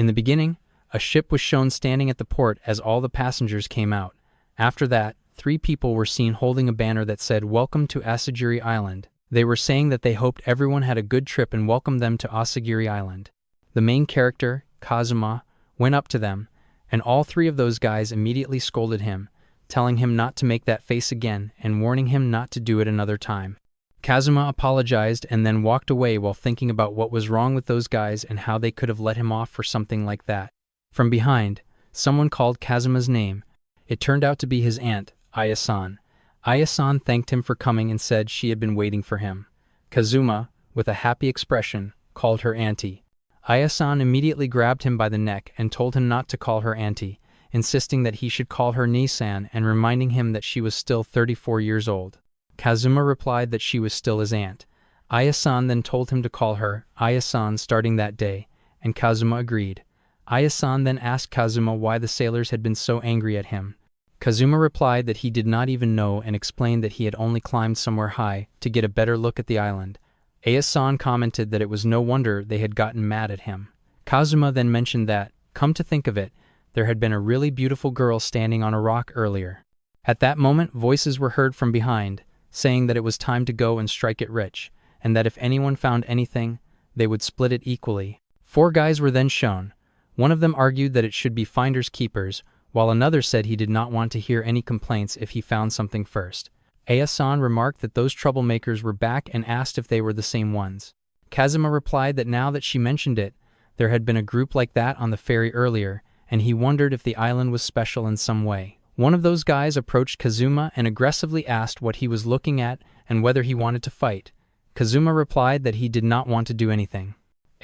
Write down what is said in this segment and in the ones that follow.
In the beginning, a ship was shown standing at the port as all the passengers came out. After that, 3 people were seen holding a banner that said, "Welcome to Asagiri Island." They were saying that they hoped everyone had a good trip and welcomed them to Asagiri Island. The main character, Kazuma, went up to them, and all 3 of those guys immediately scolded him, telling him not to make that face again and warning him not to do it another time. Kazuma apologized and then walked away while thinking about what was wrong with those guys and how they could have let him off for something like that. From behind, someone called Kazuma's name. It turned out to be his aunt, Aya-san. Aya-san thanked him for coming and said she had been waiting for him. Kazuma, with a happy expression, called her auntie. Aya-san immediately grabbed him by the neck and told him not to call her auntie, insisting that he should call her Nisan and reminding him that she was still 34 years old. Kazuma replied that she was still his aunt. Aya-san then told him to call her Aya-san starting that day, and Kazuma agreed. Aya-san then asked Kazuma why the sailors had been so angry at him. Kazuma replied that he did not even know and explained that he had only climbed somewhere high to get a better look at the island. Aya-san commented that it was no wonder they had gotten mad at him. Kazuma then mentioned that, come to think of it, there had been a really beautiful girl standing on a rock earlier. At that moment, voices were heard from behind, saying that it was time to go and strike it rich, and that if anyone found anything, they would split it equally. 4 guys were then shown. One of them argued that it should be finders keepers, while another said he did not want to hear any complaints if he found something first. Aya-san remarked that those troublemakers were back and asked if they were the same ones. Kazuma replied that now that she mentioned it, there had been a group like that on the ferry earlier, and he wondered if the island was special in some way. One of those guys approached Kazuma and aggressively asked what he was looking at and whether he wanted to fight. Kazuma replied that he did not want to do anything.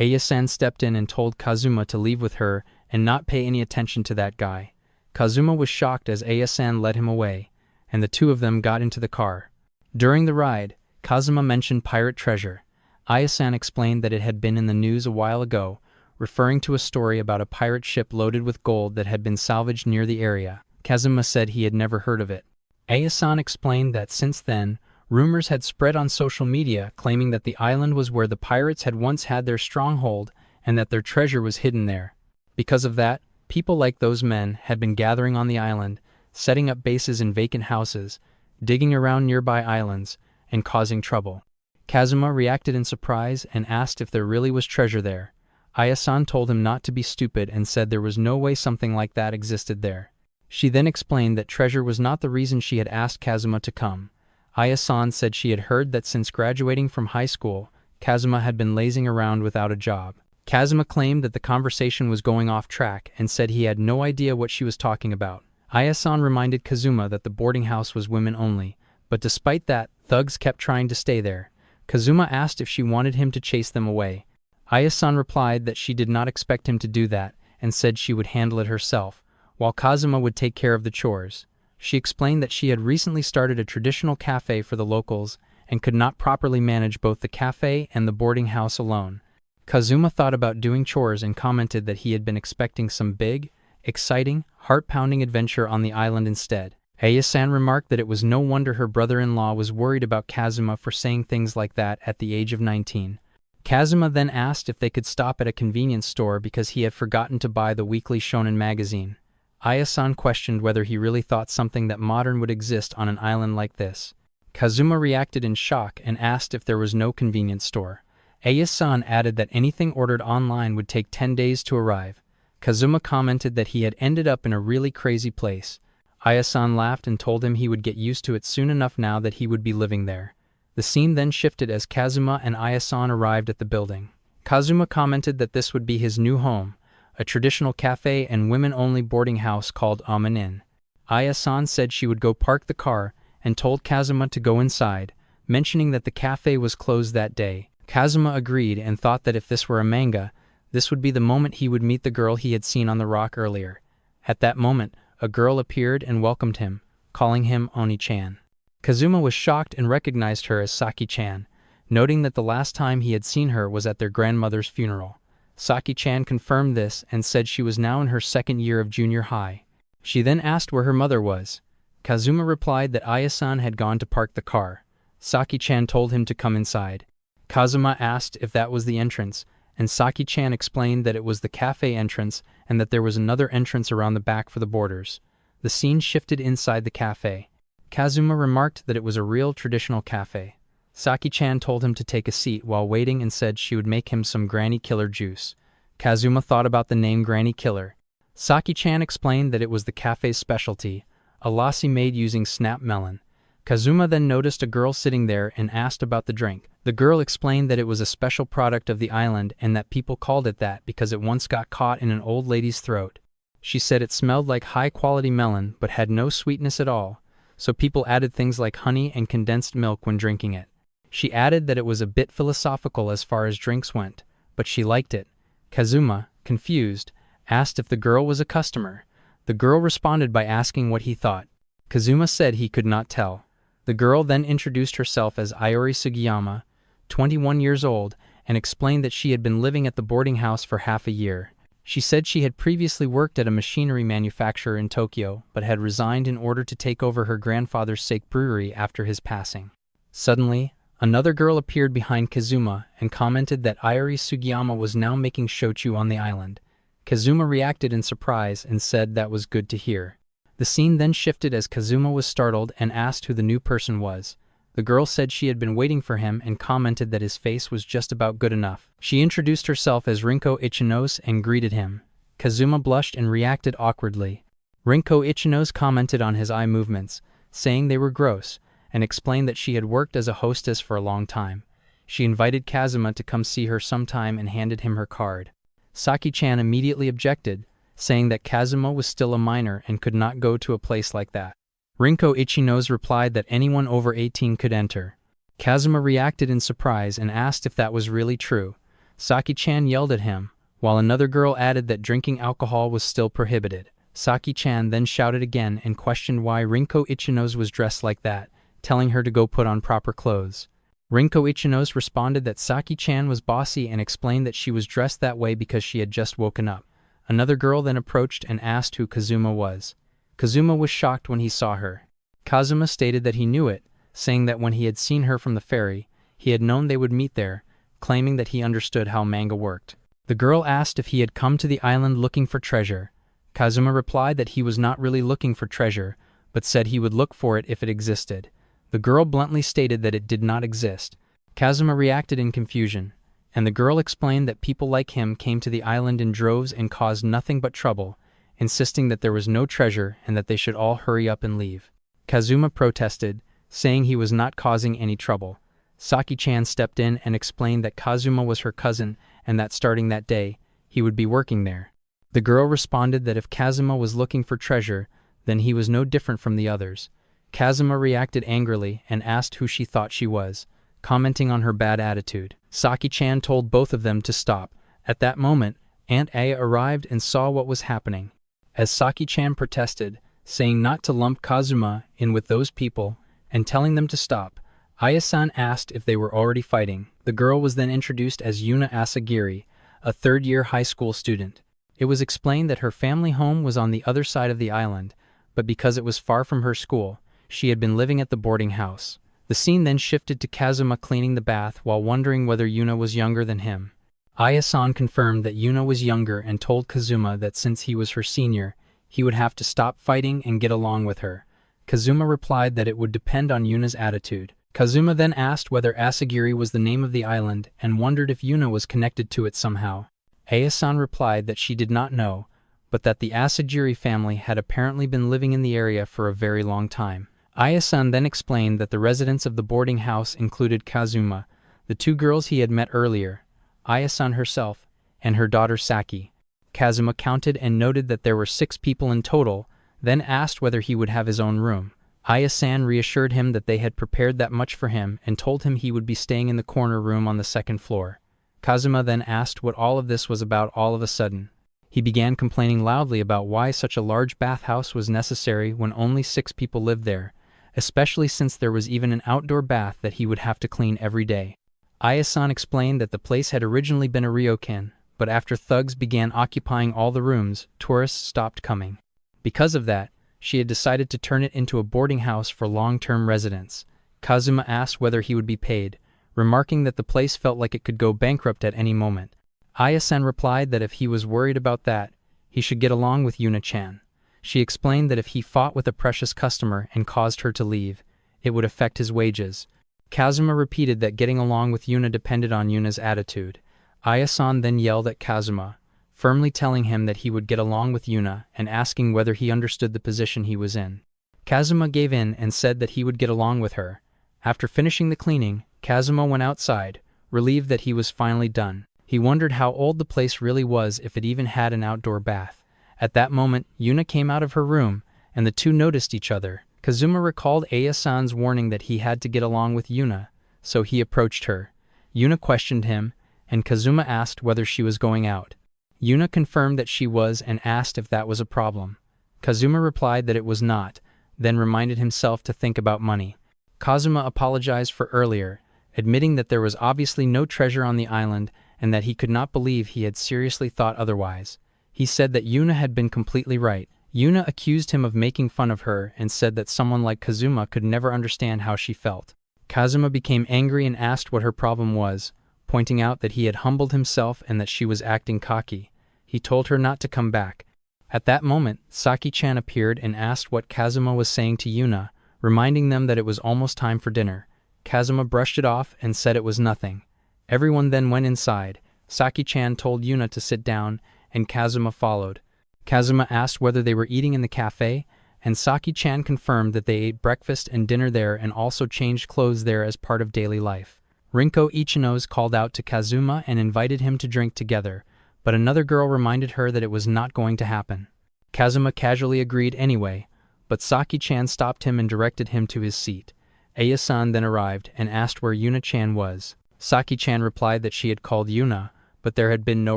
Aya-san stepped in and told Kazuma to leave with her and not pay any attention to that guy. Kazuma was shocked as Aya-san led him away, and the 2 of them got into the car. During the ride, Kazuma mentioned pirate treasure. Aya-san explained that it had been in the news a while ago, referring to a story about a pirate ship loaded with gold that had been salvaged near the area. Kazuma said he had never heard of it. Aya-san explained that since then, rumors had spread on social media claiming that the island was where the pirates had once had their stronghold and that their treasure was hidden there. Because of that, people like those men had been gathering on the island, setting up bases in vacant houses, digging around nearby islands, and causing trouble. Kazuma reacted in surprise and asked if there really was treasure there. Aya-san told him not to be stupid and said there was no way something like that existed there. She then explained that treasure was not the reason she had asked Kazuma to come. Aya-san said she had heard that since graduating from high school, Kazuma had been lazing around without a job. Kazuma claimed that the conversation was going off track and said he had no idea what she was talking about. Aya-san reminded Kazuma that the boarding house was women only, but despite that, thugs kept trying to stay there. Kazuma asked if she wanted him to chase them away. Aya-san replied that she did not expect him to do that and said she would handle it herself, while Kazuma would take care of the chores. She explained that she had recently started a traditional café for the locals and could not properly manage both the café and the boarding house alone. Kazuma thought about doing chores and commented that he had been expecting some big, exciting, heart-pounding adventure on the island instead. Aya-san remarked that it was no wonder her brother-in-law was worried about Kazuma for saying things like that at the age of 19. Kazuma then asked if they could stop at a convenience store because he had forgotten to buy the weekly shonen magazine. Aya-san questioned whether he really thought something that modern would exist on an island like this. Kazuma reacted in shock and asked if there was no convenience store. Aya-san added that anything ordered online would take 10 days to arrive. Kazuma commented that he had ended up in a really crazy place. Aya-san laughed and told him he would get used to it soon enough now that he would be living there. The scene then shifted as Kazuma and Aya-san arrived at the building. Kazuma commented that this would be his new home, a traditional cafe and women-only boarding house called Umine Inn. Aya-san said she would go park the car and told Kazuma to go inside, mentioning that the cafe was closed that day. Kazuma agreed and thought that if this were a manga, this would be the moment he would meet the girl he had seen on the rock earlier. At that moment, a girl appeared and welcomed him, calling him Oni-chan. Kazuma was shocked and recognized her as Saki-chan, noting that the last time he had seen her was at their grandmother's funeral. Saki-chan confirmed this and said she was now in her 2nd year of junior high. She then asked where her mother was. Kazuma replied that Aya-san had gone to park the car. Saki-chan told him to come inside. Kazuma asked if that was the entrance, and Saki-chan explained that it was the cafe entrance and that there was another entrance around the back for the boarders. The scene shifted inside the cafe. Kazuma remarked that it was a real traditional cafe. Saki-chan told him to take a seat while waiting and said she would make him some Granny Killer juice. Kazuma thought about the name Granny Killer. Saki-chan explained that it was the cafe's specialty, a lassi made using snap melon. Kazuma then noticed a girl sitting there and asked about the drink. The girl explained that it was a special product of the island and that people called it that because it once got caught in an old lady's throat. She said it smelled like high-quality melon but had no sweetness at all, so people added things like honey and condensed milk when drinking it. She added that it was a bit philosophical as far as drinks went, but she liked it. Kazuma, confused, asked if the girl was a customer. The girl responded by asking what he thought. Kazuma said he could not tell. The girl then introduced herself as Iori Sugiyama, 21 years old, and explained that she had been living at the boarding house for half a year. She said she had previously worked at a machinery manufacturer in Tokyo, but had resigned in order to take over her grandfather's sake brewery after his passing. Suddenly, another girl appeared behind Kazuma and commented that Iori Sugiyama was now making shochu on the island. Kazuma reacted in surprise and said that was good to hear. The scene then shifted as Kazuma was startled and asked who the new person was. The girl said she had been waiting for him and commented that his face was just about good enough. She introduced herself as Rinko Ichinose and greeted him. Kazuma blushed and reacted awkwardly. Rinko Ichinose commented on his eye movements, saying they were gross, and explained that she had worked as a hostess for a long time. She invited Kazuma to come see her sometime and handed him her card. Saki-chan immediately objected, saying that Kazuma was still a minor and could not go to a place like that. Rinko Ichinose replied that anyone over 18 could enter. Kazuma reacted in surprise and asked if that was really true. Saki-chan yelled at him, while another girl added that drinking alcohol was still prohibited. Saki-chan then shouted again and questioned why Rinko Ichinose was dressed like that, telling her to go put on proper clothes. Rinko Ichinose responded that Saki-chan was bossy and explained that she was dressed that way because she had just woken up. Another girl then approached and asked who Kazuma was. Kazuma was shocked when he saw her. Kazuma stated that he knew it, saying that when he had seen her from the ferry, he had known they would meet there, claiming that he understood how manga worked. The girl asked if he had come to the island looking for treasure. Kazuma replied that he was not really looking for treasure, but said he would look for it if it existed. The girl bluntly stated that it did not exist. Kazuma reacted in confusion, and the girl explained that people like him came to the island in droves and caused nothing but trouble, insisting that there was no treasure and that they should all hurry up and leave. Kazuma protested, saying he was not causing any trouble. Saki-chan stepped in and explained that Kazuma was her cousin and that starting that day, he would be working there. The girl responded that if Kazuma was looking for treasure, then he was no different from the others. Kazuma reacted angrily and asked who she thought she was, commenting on her bad attitude. Saki-chan told both of them to stop. At that moment, Aunt Aya arrived and saw what was happening. As Saki-chan protested, saying not to lump Kazuma in with those people, and telling them to stop, Aya-san asked if they were already fighting. The girl was then introduced as Yuna Asagiri, a third-year high school student. It was explained that her family home was on the other side of the island, but because it was far from her school, she had been living at the boarding house. The scene then shifted to Kazuma cleaning the bath while wondering whether Yuna was younger than him. Aya-san confirmed that Yuna was younger and told Kazuma that since he was her senior, he would have to stop fighting and get along with her. Kazuma replied that it would depend on Yuna's attitude. Kazuma then asked whether Asagiri was the name of the island and wondered if Yuna was connected to it somehow. Aya-san replied that she did not know, but that the Asagiri family had apparently been living in the area for a very long time. Aya-san then explained that the residents of the boarding house included Kazuma, the two girls he had met earlier, Aya-san herself, and her daughter Saki. Kazuma counted and noted that there were 6 people in total, then asked whether he would have his own room. Aya-san reassured him that they had prepared that much for him and told him he would be staying in the corner room on the 2nd floor. Kazuma then asked what all of this was about all of a sudden. He began complaining loudly about why such a large bathhouse was necessary when only 6 people lived there, especially since there was even an outdoor bath that he would have to clean every day. Aya-san explained that the place had originally been a ryokan, but after thugs began occupying all the rooms, tourists stopped coming. Because of that, she had decided to turn it into a boarding house for long-term residents. Kazuma asked whether he would be paid, remarking that the place felt like it could go bankrupt at any moment. Aya-san replied that if he was worried about that, he should get along with Yuna-chan. She explained that if he fought with a precious customer and caused her to leave, it would affect his wages. Kazuma repeated that getting along with Yuna depended on Yuna's attitude. Aya-san then yelled at Kazuma, firmly telling him that he would get along with Yuna and asking whether he understood the position he was in. Kazuma gave in and said that he would get along with her. After finishing the cleaning, Kazuma went outside, relieved that he was finally done. He wondered how old the place really was if it even had an outdoor bath. At that moment, Yuna came out of her room, and the two noticed each other. Kazuma recalled Aya-san's warning that he had to get along with Yuna, so he approached her. Yuna questioned him, and Kazuma asked whether she was going out. Yuna confirmed that she was and asked if that was a problem. Kazuma replied that it was not, then reminded himself to think about money. Kazuma apologized for earlier, admitting that there was obviously no treasure on the island and that he could not believe he had seriously thought otherwise. He said that Yuna had been completely right. Yuna accused him of making fun of her and said that someone like Kazuma could never understand how she felt. Kazuma became angry and asked what her problem was, pointing out that he had humbled himself and that she was acting cocky. He told her not to come back. At that moment, Saki-chan appeared and asked what Kazuma was saying to Yuna, reminding them that it was almost time for dinner. Kazuma brushed it off and said it was nothing. Everyone then went inside. Saki-chan told Yuna to sit down, and Kazuma followed. Kazuma asked whether they were eating in the cafe, and Saki-chan confirmed that they ate breakfast and dinner there and also changed clothes there as part of daily life. Rinko Ichino's called out to Kazuma and invited him to drink together, but another girl reminded her that it was not going to happen. Kazuma casually agreed anyway, but Saki-chan stopped him and directed him to his seat. Aya-san then arrived and asked where Yuna-chan was. Saki-chan replied that she had called Yuna, but there had been no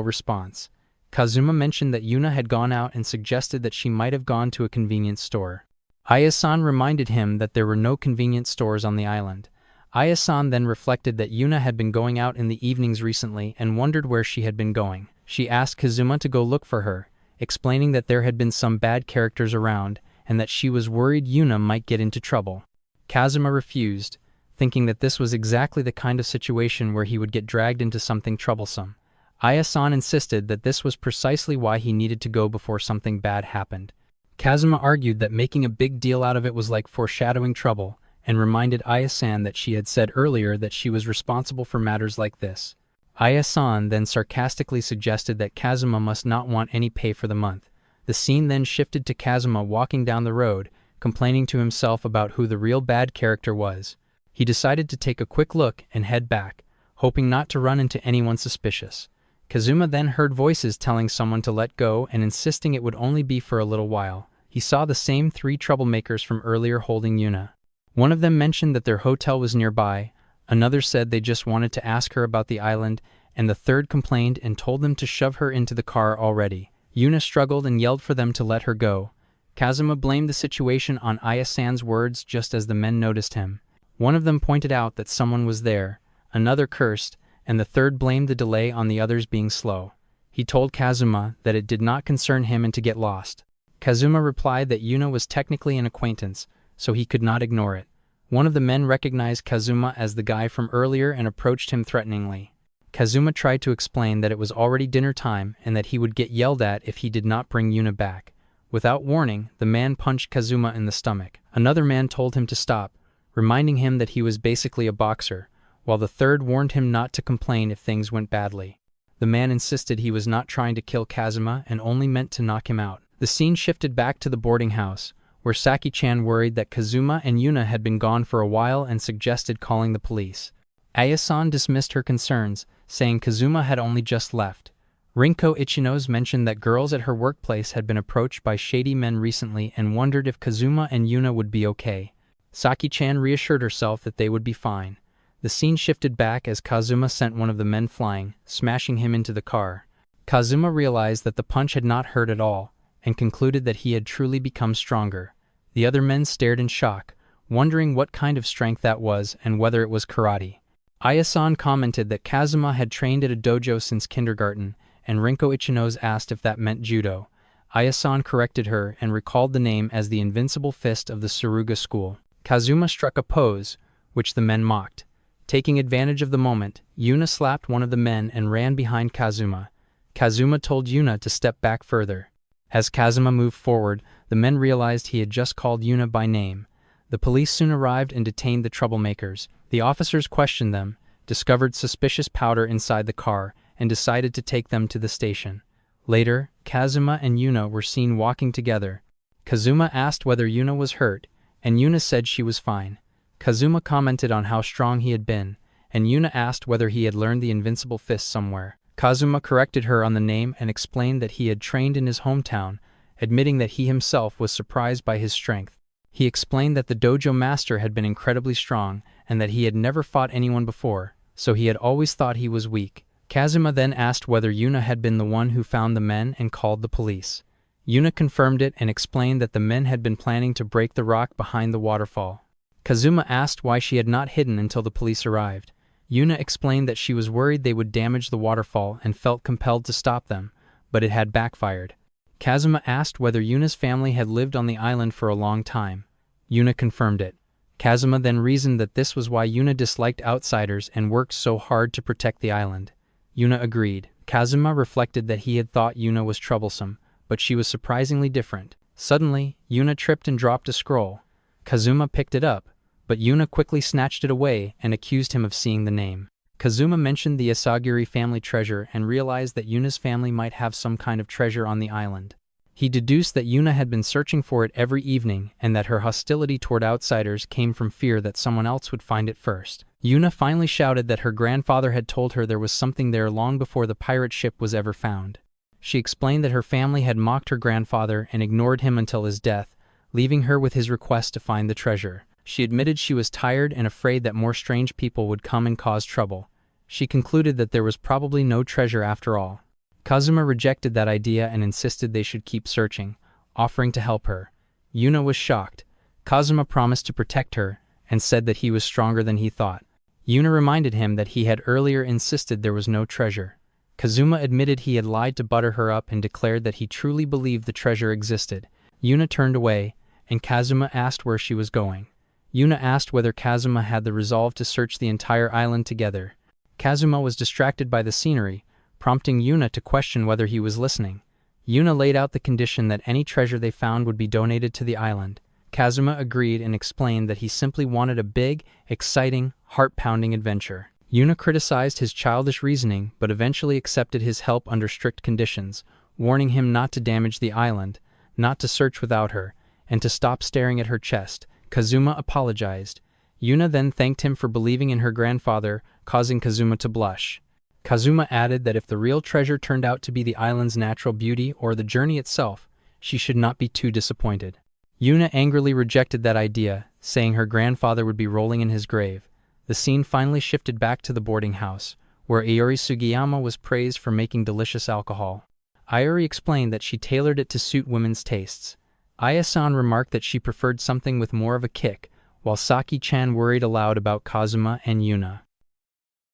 response. Kazuma mentioned that Yuna had gone out and suggested that she might have gone to a convenience store. Aya-san reminded him that there were no convenience stores on the island. Aya-san then reflected that Yuna had been going out in the evenings recently and wondered where she had been going. She asked Kazuma to go look for her, explaining that there had been some bad characters around and that she was worried Yuna might get into trouble. Kazuma refused, thinking that this was exactly the kind of situation where he would get dragged into something troublesome. Aya-san insisted that this was precisely why he needed to go before something bad happened. Kazuma argued that making a big deal out of it was like foreshadowing trouble, and reminded Aya-san that she had said earlier that she was responsible for matters like this. Aya-san then sarcastically suggested that Kazuma must not want any pay for the month. The scene then shifted to Kazuma walking down the road, complaining to himself about who the real bad character was. He decided to take a quick look and head back, hoping not to run into anyone suspicious. Kazuma then heard voices telling someone to let go and insisting it would only be for a little while. He saw the same three troublemakers from earlier holding Yuna. One of them mentioned that their hotel was nearby, another said they just wanted to ask her about the island, and the third complained and told them to shove her into the car already. Yuna struggled and yelled for them to let her go. Kazuma blamed the situation on Aya-san's words just as the men noticed him. One of them pointed out that someone was there, another cursed, and the third blamed the delay on the others being slow. He told Kazuma that it did not concern him and to get lost. Kazuma replied that Yuna was technically an acquaintance, so he could not ignore it. One of the men recognized Kazuma as the guy from earlier and approached him threateningly. Kazuma tried to explain that it was already dinner time and that he would get yelled at if he did not bring Yuna back. Without warning, the man punched Kazuma in the stomach. Another man told him to stop, reminding him that he was basically a boxer, while the third warned him not to complain if things went badly. The man insisted he was not trying to kill Kazuma and only meant to knock him out. The scene shifted back to the boarding house, where Saki-chan worried that Kazuma and Yuna had been gone for a while and suggested calling the police. Aya-san dismissed her concerns, saying Kazuma had only just left. Rinko Ichino's mentioned that girls at her workplace had been approached by shady men recently and wondered if Kazuma and Yuna would be okay. Saki-chan reassured herself that they would be fine. The scene shifted back as Kazuma sent one of the men flying, smashing him into the car. Kazuma realized that the punch had not hurt at all, and concluded that he had truly become stronger. The other men stared in shock, wondering what kind of strength that was and whether it was karate. Aya-san commented that Kazuma had trained at a dojo since kindergarten, and Rinko Ichino's asked if that meant judo. Aya-san corrected her and recalled the name as the Invincible Fist of the Suruga School. Kazuma struck a pose, which the men mocked. Taking advantage of the moment, Yuna slapped one of the men and ran behind Kazuma. Kazuma told Yuna to step back further. As Kazuma moved forward, the men realized he had just called Yuna by name. The police soon arrived and detained the troublemakers. The officers questioned them, discovered suspicious powder inside the car, and decided to take them to the station. Later, Kazuma and Yuna were seen walking together. Kazuma asked whether Yuna was hurt, and Yuna said she was fine. Kazuma commented on how strong he had been, and Yuna asked whether he had learned the invincible fist somewhere. Kazuma corrected her on the name and explained that he had trained in his hometown, admitting that he himself was surprised by his strength. He explained that the dojo master had been incredibly strong and that he had never fought anyone before, so he had always thought he was weak. Kazuma then asked whether Yuna had been the one who found the men and called the police. Yuna confirmed it and explained that the men had been planning to break the rock behind the waterfall. Kazuma asked why she had not hidden until the police arrived. Yuna explained that she was worried they would damage the waterfall and felt compelled to stop them, but it had backfired. Kazuma asked whether Yuna's family had lived on the island for a long time. Yuna confirmed it. Kazuma then reasoned that this was why Yuna disliked outsiders and worked so hard to protect the island. Yuna agreed. Kazuma reflected that he had thought Yuna was troublesome, but she was surprisingly different. Suddenly, Yuna tripped and dropped a scroll. Kazuma picked it up, but Yuna quickly snatched it away and accused him of seeing the name. Kazuma mentioned the Asagiri family treasure and realized that Yuna's family might have some kind of treasure on the island. He deduced that Yuna had been searching for it every evening and that her hostility toward outsiders came from fear that someone else would find it first. Yuna finally shouted that her grandfather had told her there was something there long before the pirate ship was ever found. She explained that her family had mocked her grandfather and ignored him until his death, leaving her with his request to find the treasure. She admitted she was tired and afraid that more strange people would come and cause trouble. She concluded that there was probably no treasure after all. Kazuma rejected that idea and insisted they should keep searching, offering to help her. Yuna was shocked. Kazuma promised to protect her and said that he was stronger than he thought. Yuna reminded him that he had earlier insisted there was no treasure. Kazuma admitted he had lied to butter her up and declared that he truly believed the treasure existed. Yuna turned away, and Kazuma asked where she was going. Yuna asked whether Kazuma had the resolve to search the entire island together. Kazuma was distracted by the scenery, prompting Yuna to question whether he was listening. Yuna laid out the condition that any treasure they found would be donated to the island. Kazuma agreed and explained that he simply wanted a big, exciting, heart-pounding adventure. Yuna criticized his childish reasoning but eventually accepted his help under strict conditions, warning him not to damage the island, not to search without her, and to stop staring at her chest. Kazuma apologized. Yuna then thanked him for believing in her grandfather, causing Kazuma to blush. Kazuma added that if the real treasure turned out to be the island's natural beauty or the journey itself, she should not be too disappointed. Yuna angrily rejected that idea, saying her grandfather would be rolling in his grave. The scene finally shifted back to the boarding house, where Iori Sugiyama was praised for making delicious alcohol. Iori explained that she tailored it to suit women's tastes. Aya-san remarked that she preferred something with more of a kick, while Saki-chan worried aloud about Kazuma and Yuna.